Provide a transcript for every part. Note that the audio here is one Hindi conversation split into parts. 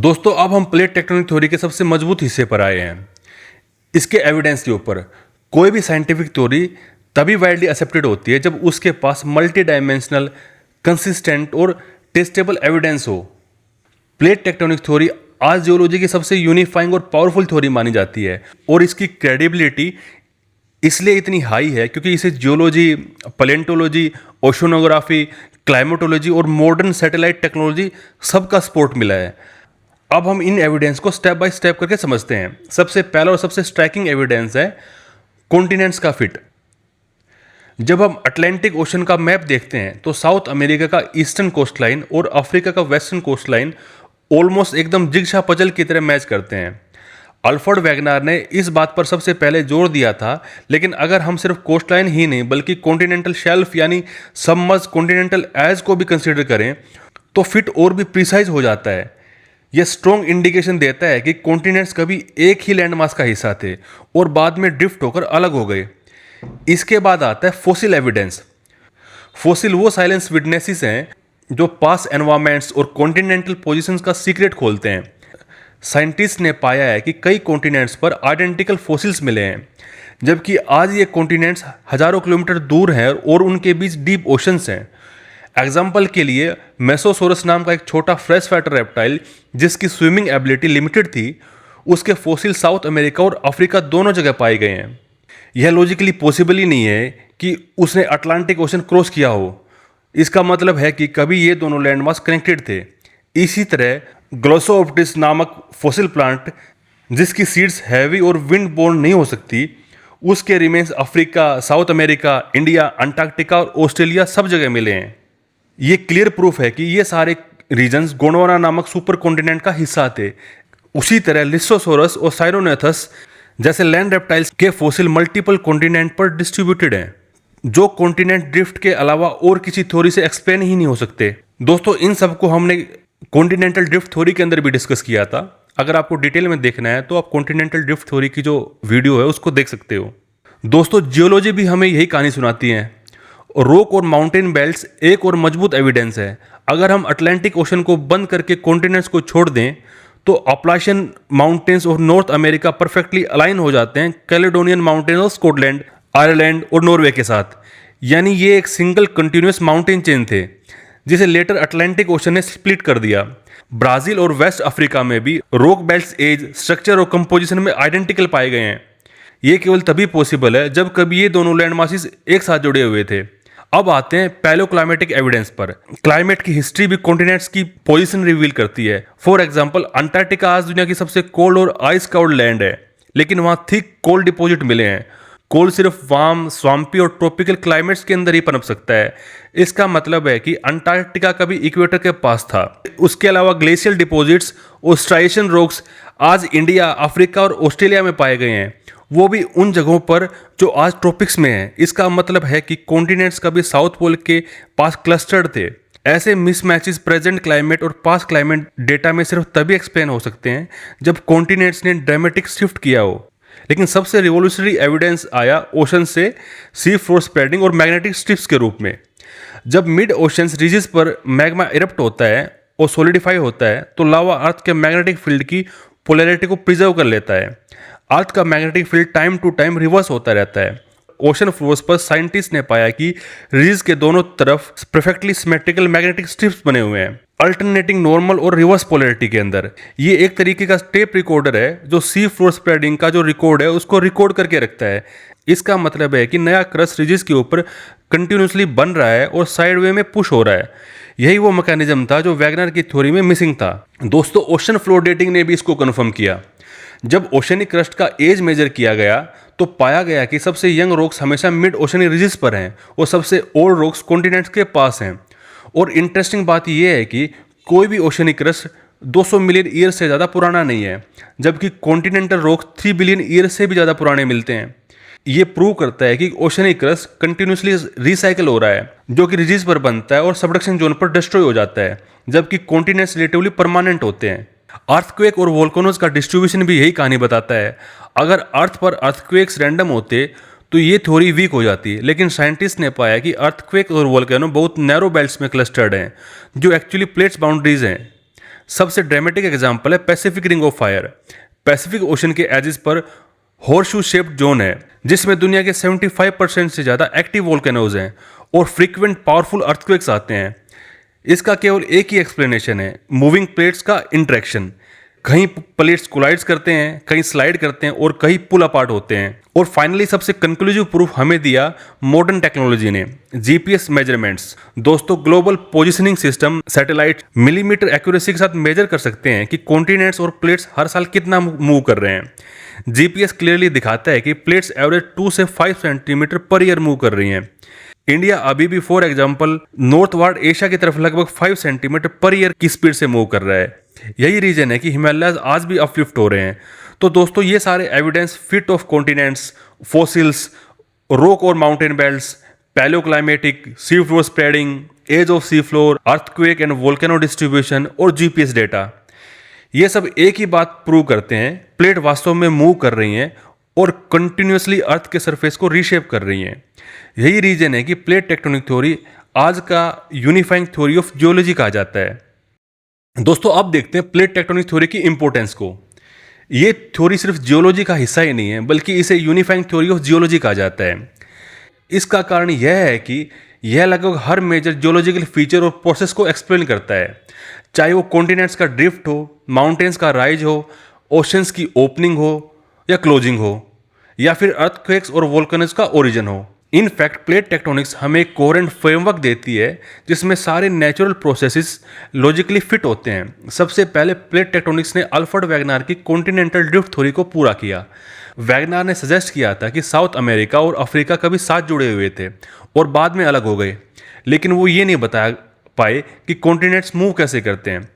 दोस्तों अब हम प्लेट टेक्टोनिक थ्योरी के सबसे मजबूत हिस्से पर आए हैं। इसके एविडेंस के ऊपर कोई भी साइंटिफिक थ्योरी तभी वाइडली एक्सेप्टेड होती है जब उसके पास मल्टी डायमेंशनल, कंसिस्टेंट और टेस्टेबल एविडेंस हो। प्लेट टेक्टोनिक थ्योरी आज जियोलॉजी की सबसे यूनिफाइंग और पावरफुल थ्योरी मानी जाती है और इसकी क्रेडिबिलिटी इसलिए इतनी हाई है क्योंकि इसे जियोलॉजी, पैलेंटोलॉजी, ओशनोग्राफी, क्लाइमेटोलॉजी और मॉडर्न सैटेलाइट टेक्नोलॉजी सबका सपोर्ट मिला है। अब हम इन एविडेंस को स्टेप बाय स्टेप करके समझते हैं। सबसे पहला और सबसे स्ट्राइकिंग एविडेंस है कॉन्टिनेंट्स का फिट। जब हम अटलांटिक ओशन का मैप देखते हैं तो साउथ अमेरिका का ईस्टर्न कोस्ट लाइन और अफ्रीका का वेस्टर्न कोस्ट लाइन ऑलमोस्ट एकदम जिगसा पजल की तरह मैच करते हैं। अल्फ्रेड वेगनर ने इस बात पर सबसे पहले जोर दिया था, लेकिन अगर हम सिर्फ कोस्ट लाइन ही नहीं बल्कि कॉन्टिनेंटल शेल्फ यानी सबमर्ज कॉन्टिनेंटल एज को भी कंसीडर करें तो फिट और भी प्रिसाइज हो जाता है। यह स्ट्रॉन्ग इंडिकेशन देता है कि कॉन्टिनेंट्स कभी एक ही लैंडमास का हिस्सा थे और बाद में ड्रिफ्ट होकर अलग हो गए। इसके बाद आता है फॉसिल एविडेंस। फॉसिल वो साइलेंस विटनेसेस हैं जो पास एनवायरमेंट्स और कॉन्टिनेंटल पोजीशंस का सीक्रेट खोलते हैं। साइंटिस्ट ने पाया है कि कई कॉन्टिनेंट्स पर आइडेंटिकल फॉसिल्स मिले हैं, जबकि आज ये कॉन्टिनेंट्स हजारों किलोमीटर दूर हैं और उनके बीच डीप ओशंस हैं। एग्जाम्पल के लिए मेसोसोरस नाम का एक छोटा फ्रेश वाटर रेप्टाइल जिसकी स्विमिंग एबिलिटी लिमिटेड थी, उसके फॉसिल साउथ अमेरिका और अफ्रीका दोनों जगह पाए गए हैं। यह लॉजिकली पॉसिबल ही नहीं है कि उसने अटलांटिक ओशन क्रॉस किया हो। इसका मतलब है कि कभी ये दोनों लैंडमास कनेक्टेड थे। इसी तरह ग्लोसोप्टिस नामक फॉसिल प्लांट जिसकी सीड्स हैवी और विंड बोर्न नहीं हो सकती, उसके remains Africa, south America, India, Antarctica और ऑस्ट्रेलिया सब जगह मिले हैं। ये क्लियर प्रूफ है कि ये सारे रीजन्स गोंडवाना नामक सुपर कॉन्टिनेंट का हिस्सा थे। उसी तरह लिस्टोसोरस और साइरोनेथस जैसे लैंड रेप्टाइल्स के फॉसिल मल्टीपल कॉन्टिनेंट पर डिस्ट्रीब्यूटेड हैं, जो कॉन्टिनेंट ड्रिफ्ट के अलावा और किसी थ्योरी से एक्सप्लेन ही नहीं हो सकते। दोस्तों इन सबको हमने कॉन्टिनेंटल ड्रिफ्ट थ्योरी के अंदर भी डिस्कस किया था। अगर आपको डिटेल में देखना है तो आप कॉन्टिनेंटल ड्रिफ्ट थ्योरी की जो वीडियो है उसको देख सकते हो। दोस्तों जियोलॉजी भी हमें यही कहानी सुनाती है। रॉक और माउंटेन बेल्ट्स एक और मजबूत एविडेंस है। अगर हम अटलांटिक ओशन को बंद करके कॉन्टिनेंट्स को छोड़ दें तो अपलाशियन माउंटेन्स और नॉर्थ अमेरिका परफेक्टली अलाइन हो जाते हैं कैलेडोनियन माउंटेन्स और स्कॉटलैंड, आयरलैंड और नॉर्वे के साथ। यानी ये एक सिंगल कंटिन्यूस माउंटेन चेन थे जिसे लेटर अटलांटिक ओशन ने स्प्लिट कर दिया। ब्राजील और वेस्ट अफ्रीका में भी रॉक बेल्ट्स एज, स्ट्रक्चर और कंपोजिशन में आइडेंटिकल पाए गए हैं। ये केवल तभी पॉसिबल है जब कभी ये दोनों लैंड मासेस एक साथ जुड़े हुए थे। अब आते हैं पैलियोक्लाइमेटिक एविडेंस पर। क्लाइमेट की हिस्ट्री भी कॉन्टिनेंट्स की पोजीशन रिवील करती है। फॉर एग्जांपल अंटार्कटिका आज दुनिया की सबसे कोल्ड और आइस कवर्ड लैंड है, लेकिन वहां थिक कोल्ड डिपॉजिट मिले हैं। कोल सिर्फ वार्म, स्वाम्पी और ट्रॉपिकल क्लाइमेट्स के अंदर ही पनप सकता है। इसका मतलब है कि अंटार्कटिका कभी इक्वेटर के पास था। उसके अलावा ग्लेशियल डिपॉजिट्स और स्ट्राइएशन रॉक्स आज इंडिया, अफ्रीका और ऑस्ट्रेलिया में पाए गए हैं, वो भी उन जगहों पर जो आज ट्रॉपिक्स में है। इसका मतलब है कि कॉन्टिनेंट्स कभी साउथ पोल के पास क्लस्टर्ड थे। ऐसे मिसमैचेस प्रेजेंट क्लाइमेट और पास्ट क्लाइमेट डेटा में सिर्फ तभी एक्सप्लेन हो सकते हैं जब कॉन्टिनेंट्स ने ड्रामेटिक शिफ्ट किया हो। लेकिन सबसे रिवोल्यूशनरी एविडेंस आया ओशन से सी फ्लोर स्प्रेडिंग और मैग्नेटिक स्ट्रिप्स के रूप में। जब मिड ओशंस रीजेस पर मैग्मा इरप्ट होता है और सॉलिडिफाई होता है तो लावा अर्थ के मैग्नेटिक फील्ड की पोलैरिटी को प्रिजर्व कर लेता है। अर्थ का magnetic field time to time reverse होता रहता है। ओशन फ्लोर्स पर साइंटिस्ट ने पाया कि रीज के दोनों तरफ परफेक्टली सिमेट्रिकल मैग्नेटिक स्ट्रिप्स बने हुए हैं, अल्टरनेटिंग नॉर्मल और रिवर्स पोलैरिटी के अंदर। ये एक तरीके का टेप रिकॉर्डर है जो सी फ्लोर स्प्रेडिंग का जो रिकॉर्ड है उसको रिकॉर्ड करके रखता है। इसका मतलब है कि नया क्रस्ट रीजेस के ऊपर कंटिन्यूसली बन रहा है और साइड वे में पुश हो रहा है। यही वो मैकेनिज्म था जो वैगनर की थ्योरी में मिसिंग था। दोस्तों ओशन फ्लोर डेटिंग ने भी इसको कन्फर्म किया। जब ओशनिक क्रस्ट का एज मेजर किया गया तो पाया गया कि सबसे यंग रॉक्स हमेशा मिड ओशनिक रिजेस पर हैं और सबसे ओल्ड रॉक्स कॉन्टिनेंट्स के पास हैं। और इंटरेस्टिंग बात यह है कि कोई भी ओशनिक क्रस्ट 200 मिलियन ईयर से ज़्यादा पुराना नहीं है, जबकि कॉन्टिनेंटल रॉक्स 3 बिलियन ईयर से भी ज़्यादा पुराने मिलते हैं। ये प्रूव करता है कि ओशनिक क्रस्ट कंटिन्यूसली रिसाइकिल हो रहा है, जो कि रिजेस पर बनता है और सबडक्शन जोन पर डिस्ट्रॉय हो जाता है, जबकि कॉन्टिनेंट्स रिलेटिवली परमानेंट होते हैं। अर्थक्वेक और वोल्केनोज का डिस्ट्रीब्यूशन भी यही कहानी बताता है। अगर अर्थ पर अर्थक्वेक्स रैंडम होते तो ये थ्योरी वीक हो जाती, लेकिन साइंटिस्ट ने पाया कि अर्थक्वेक और वोल्केनो बहुत नैरो बेल्ट्स में क्लस्टर्ड हैं जो एक्चुअली प्लेट्स बाउंड्रीज हैं। सबसे ड्रामेटिक एग्जाम्पल है Pacific ring of fire. Pacific ocean के एजेस पर हॉर्सशू शेप्ड जोन है जिसमें दुनिया के 75% से ज़्यादा एक्टिव वोल्केनोज हैं और फ्रीक्वेंट पावरफुल अर्थक्वेक्स आते हैं। इसका केवल एक ही एक्सप्लेनेशन है, मूविंग प्लेट्स का इंटरेक्शन। कहीं प्लेट्स कोलाइड्स करते हैं, कहीं स्लाइड करते हैं और कहीं पुल अपार्ट होते हैं। और फाइनली सबसे कंक्लूसिव प्रूफ हमें दिया मॉडर्न टेक्नोलॉजी ने, जीपीएस मेजरमेंट्स। दोस्तों, global positioning system satellite millimetre accuracy के साथ मेजर कर सकते हैं कि कॉन्टिनेंट्स और प्लेट्स हर साल कितना मूव कर रहे हैं। जीपीएस क्लियरली दिखाता है कि प्लेट्स एवरेज 2 से 5 सेंटीमीटर पर ईयर मूव कर रही हैं। इंडिया अभी भी फॉर एग्जांपल नॉर्थवार्ड एशिया की तरफ लगभग 5 सेंटीमीटर पर ईयर की स्पीड से मूव कर रहा है। यही रीजन है कि हिमालयाज आज भी अपलिफ्ट हो रहे हैं। तो दोस्तों, ये सारे evidence fit of continents, fossils, rock और mountain belts, palaeoclimatic, sea floor spreading, age of sea floor, earthquake and volcano distribution और जीपीएस डेटा, ये सब एक ही बात प्रूव करते हैं, प्लेट वास्तव में मूव कर रही हैं और कंटिन्यूसली अर्थ के सरफेस को रीशेप कर रही हैं। यही रीजन है कि प्लेट टेक्टोनिक थ्योरी आज का यूनिफाइंग थ्योरी ऑफ जियोलॉजी कहा जाता है। दोस्तों, अब देखते हैं प्लेट टेक्टोनिक थ्योरी की इंपॉर्टेंस को। ये थ्योरी सिर्फ जियोलॉजी का हिस्सा ही नहीं है, बल्कि इसे यूनिफाइंग थ्योरी ऑफ जियोलॉजी कहा जाता है। इसका कारण यह है कि यह लगभग हर मेजर जियोलॉजिकल फीचर और प्रोसेस को एक्सप्लेन करता है, चाहे वो कॉन्टिनेंट्स का ड्रिफ्ट हो, माउंटेन्स का राइज हो, ओशंस की ओपनिंग हो या क्लोजिंग हो, या फिर अर्थक्वेक्स और वोल्केनोज का ओरिजिन हो। इनफैक्ट प्लेट टेक्टोनिक्स हमें एक कोहेरेंट फ्रेमवर्क देती है जिसमें सारे नेचुरल प्रोसेसेस लॉजिकली फिट होते हैं। सबसे पहले प्लेट टेक्टोनिक्स ने अल्फ्रेड वैगनार की कॉन्टिनेंटल ड्रिफ्ट थ्योरी को पूरा किया। वैगनार ने सजेस्ट किया था कि साउथ अमेरिका और अफ्रीका कभी साथ जुड़े हुए थे और बाद में अलग हो गए, लेकिन वो ये नहीं बता पाए कि कॉन्टिनेंट्स मूव कैसे करते हैं।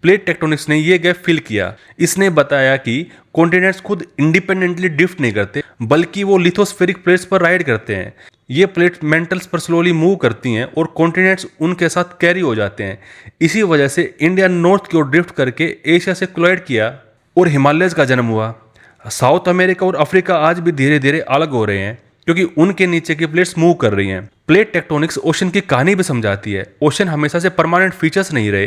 प्लेट टेक्टोनिक्स ने ये गैप फिल किया। इसने बताया कि कॉन्टिनेंट्स खुद इंडिपेंडेंटली ड्रिफ्ट नहीं करते, बल्कि वो लिथोस्फेरिक प्लेट्स पर राइड करते हैं। ये प्लेट्स मेंटल्स पर स्लोली मूव करती हैं और कॉन्टिनेंट्स उनके साथ कैरी हो जाते हैं। इसी वजह से इंडिया नॉर्थ की ओर ड्रिफ्ट करके एशिया से कोलाइड किया और हिमालयज का जन्म हुआ। साउथ अमेरिका और अफ्रीका आज भी धीरे धीरे अलग हो रहे हैं क्योंकि उनके नीचे की प्लेट्स मूव कर रही हैं। प्लेट टेक्टोनिक्स ओशन की कहानी भी समझाती है। ओशन हमेशा से परमानेंट फीचर्स नहीं रहे।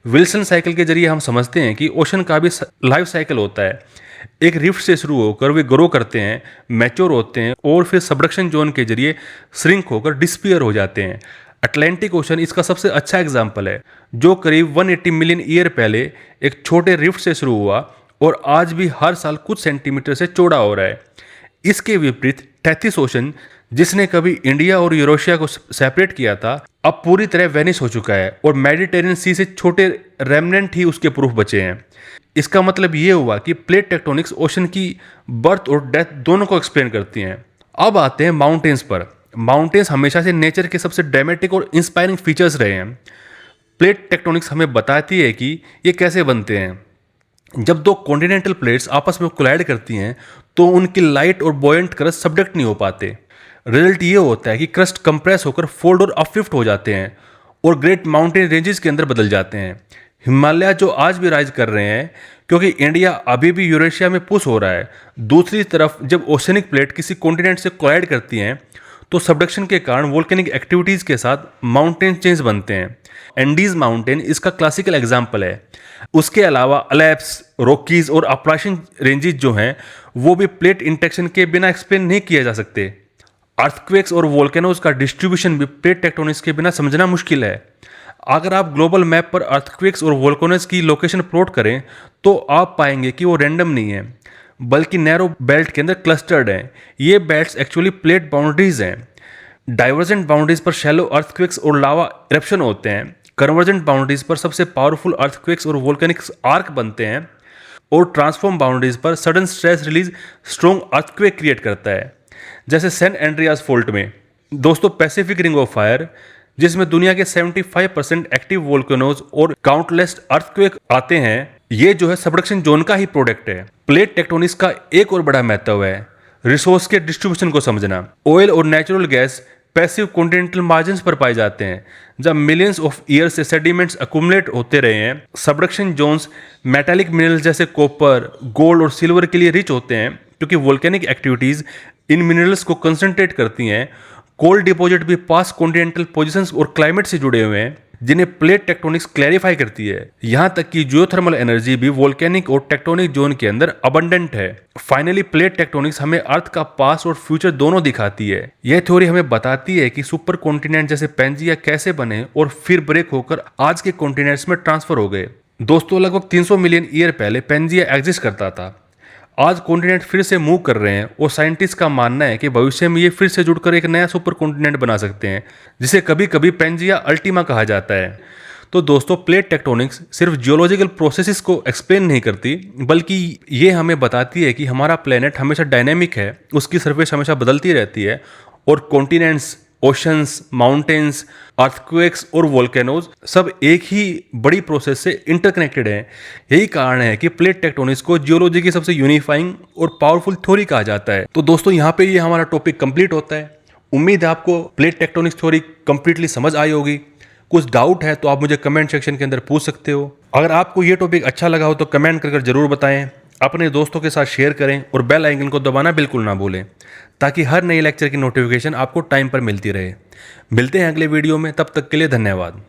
विल्सन साइकिल के जरिए हम समझते हैं कि ओशन का भी लाइफ साइकिल होता है। एक रिफ्ट से शुरू होकर वे ग्रो करते हैं, मैच्योर होते हैं और फिर सबडक्शन जोन के जरिए श्रिंक होकर डिस्पियर हो जाते हैं। अटलांटिक ओशन इसका सबसे अच्छा एग्जाम्पल है, जो करीब 180 मिलियन ईयर पहले एक छोटे रिफ्ट से शुरू हुआ और आज भी हर साल कुछ सेंटीमीटर से चौड़ा हो रहा है। इसके विपरीत टैथिस ओशन, जिसने कभी इंडिया और यूरेशिया को सेपरेट किया था, अब पूरी तरह वेनिश हो चुका है और मेडिटेरियन सी से छोटे रेमनेंट ही उसके प्रूफ बचे हैं। इसका मतलब ये हुआ कि प्लेट टेक्टोनिक्स ओशन की बर्थ और डेथ दोनों को एक्सप्लेन करती हैं। अब आते हैं माउंटेन्स पर। माउंटेन्स हमेशा से नेचर के सबसे ड्रामेटिक और इंस्पायरिंग फीचर्स रहे हैं। प्लेट टेक्टोनिक्स हमें बताती है कि ये कैसे बनते हैं। जब दो कॉन्टिनेंटल प्लेट्स आपस में कोलाइड करती हैं तो उनकी लाइट और बॉयंट क्रस्ट सबडक्ट नहीं हो पाते। रिजल्ट ये होता है कि क्रस्ट कंप्रेस होकर फोल्ड और अपलिफ्ट हो जाते हैं और ग्रेट माउंटेन रेंजेस के अंदर बदल जाते हैं। हिमालय जो आज भी राइज कर रहे हैं क्योंकि इंडिया अभी भी यूरेशिया में पुश हो रहा है। दूसरी तरफ जब ओशनिक प्लेट किसी कॉन्टिनेंट से कोलाइड करती हैं तो सबडक्शन के कारण वोल्केनिक एक्टिविटीज़ के साथ माउंटेन चेंज बनते हैं। एंडीज माउंटेन इसका क्लासिकल एग्जाम्पल है। उसके अलावा अलेप्स, रॉकीज और अपलाशियन रेंजेस जो हैं वो भी प्लेट इंटरेक्शन के बिना एक्सप्लेन नहीं किए जा सकते। अर्थक्वेक्स और वोल्केनोज का डिस्ट्रीब्यूशन भी प्लेट टेक्टोनिक्स के बिना समझना मुश्किल है। अगर आप ग्लोबल मैप पर अर्थक्वेक्स और वोल्केनोज की लोकेशन प्लॉट करें तो आप पाएंगे कि वो रैंडम नहीं है, बल्कि नैरो बेल्ट के अंदर क्लस्टर्ड हैं। ये बेल्ट्स एक्चुअली प्लेट बाउंड्रीज हैं। डाइवर्जेंट बाउंड्रीज पर शैलो अर्थक्वेक्स और लावा इरप्शन होते हैं। कन्वर्जेंट बाउंड्रीज पर सबसे पावरफुल अर्थक्वेक्स और वोल्केनिक आर्क बनते हैं और ट्रांसफॉर्म बाउंड्रीज पर sudden stress release strong earthquake create करता है, जैसे सैन एंड्रियास फोल्ट में। दोस्तों, पैसिफिक रिंग ऑफ फायर, जिसमें दुनिया के 75% एक्टिव वोल्केनोज और काउंटलेस अर्थक्वेक आते हैं, ये जो है सबडक्शन जोन का ही प्रोडक्ट है। प्लेट टेक्टोनिक्स का एक और बड़ा महत्व है रिसोर्स के डिस्ट्रीब्यूशन को समझना। ऑयल और natural gas passive continental margins पर पाए जाते हैं। जब मिलियंस ऑफ ईयर्स से सेडिमेंट्स अक्यूमुलेट होते रहे हैं, सबडक्शन जोन्स मेटालिक मिनरल्स जैसे कॉपर, गोल्ड और सिल्वर के लिए रिच होते हैं क्योंकि वोल्केनिक एक्टिविटीज इन मिनरल्स को कंसंट्रेट करती हैं। कोल्ड डिपॉजिट भी पास कॉन्टिनेंटल पोजीशंस और क्लाइमेट से जुड़े हुए हैं। जिन्हें प्लेट टेक्टोनिक्स क्लैरिफाई करती है। यहाँ तक कि जियोथर्मल एनर्जी भी वोल्केनिक और टेक्टोनिक जोन के अंदर अबंडेंट है। फाइनली प्लेट टेक्टोनिक्स हमें अर्थ का पास्ट और फ्यूचर दोनों दिखाती है। यह थ्योरी हमें बताती है कि सुपर कॉन्टिनेंट जैसे पेंजिया कैसे बने और फिर ब्रेक होकर आज के कॉन्टिनेंट्स में ट्रांसफर हो गए। दोस्तों, लगभग 300 मिलियन ईयर पहले पेंजिया एग्जिस्ट करता था। आज कॉन्टिनेंट फिर से मूव कर रहे हैं और साइंटिस्ट का मानना है कि भविष्य में ये फिर से जुड़कर एक नया सुपर कॉन्टिनेंट बना सकते हैं, जिसे कभी कभी पेंजिया अल्टीमा कहा जाता है। तो दोस्तों, प्लेट टेक्टोनिक्स सिर्फ जियोलॉजिकल प्रोसेसेस को एक्सप्लेन नहीं करती, बल्कि ये हमें बताती है कि हमारा प्लेनेट हमेशा डायनेमिक है, उसकी सरफेस हमेशा बदलती रहती है और कॉन्टिनेंट्स, ओशंस, माउंटेन्स, अर्थक्वेक्स और वोल्केनोज सब एक ही बड़ी प्रोसेस से इंटरकनेक्टेड हैं। यही कारण है कि प्लेट टेक्टोनिक्स को जियोलॉजी की सबसे यूनिफाइंग और पावरफुल थ्योरी कहा जाता है। तो दोस्तों, यहाँ पे ये हमारा टॉपिक कंप्लीट होता है। उम्मीद है आपको प्लेट टेक्टोनिक्स थ्योरी कंप्लीटली समझ आई होगी। कुछ डाउट है तो आप मुझे कमेंट सेक्शन के अंदर पूछ सकते हो। अगर आपको ये टॉपिक अच्छा लगा हो तो कमेंट कर जरूर बताएं, अपने दोस्तों के साथ शेयर करें और बेल आइकन को दबाना बिल्कुल ना भूलें, ताकि हर नए लेक्चर की नोटिफिकेशन आपको टाइम पर मिलती रहे। मिलते हैं अगले वीडियो में, तब तक के लिए धन्यवाद।